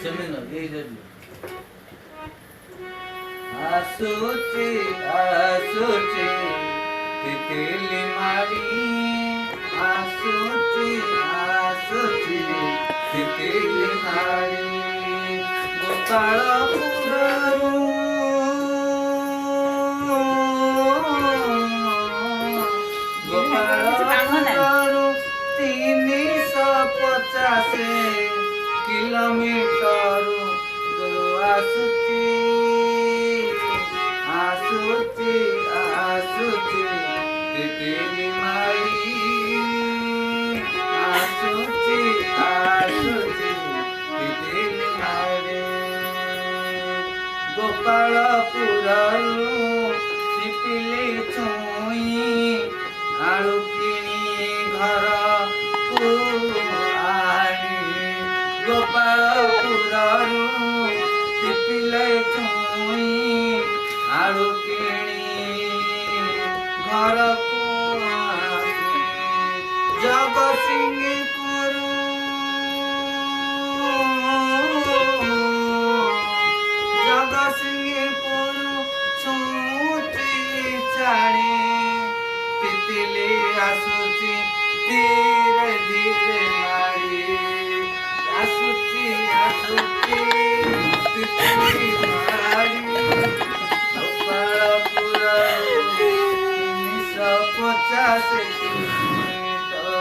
seminar ये जरूर आसुची आसुची तितली मारी आसुची आसुची तितली मारी गोपाळपुररू गोपाळपुररू 350 किलोमीटर आसुची आसुची आसुची तितली मारी आसुची आसुची तितली मारी गोपाळपुररू सिपिली छुई आळू किणी घर आनी गोपाळपुररू सिपिले छुई आळू किणी घर जगतसिंहपुर जगतसिंहपुर छुची छाड़ी तितली आसुची धीरे धीरे मारी आसुची आसुची तितली मारी गोपाळपुर 350 किलोमीटर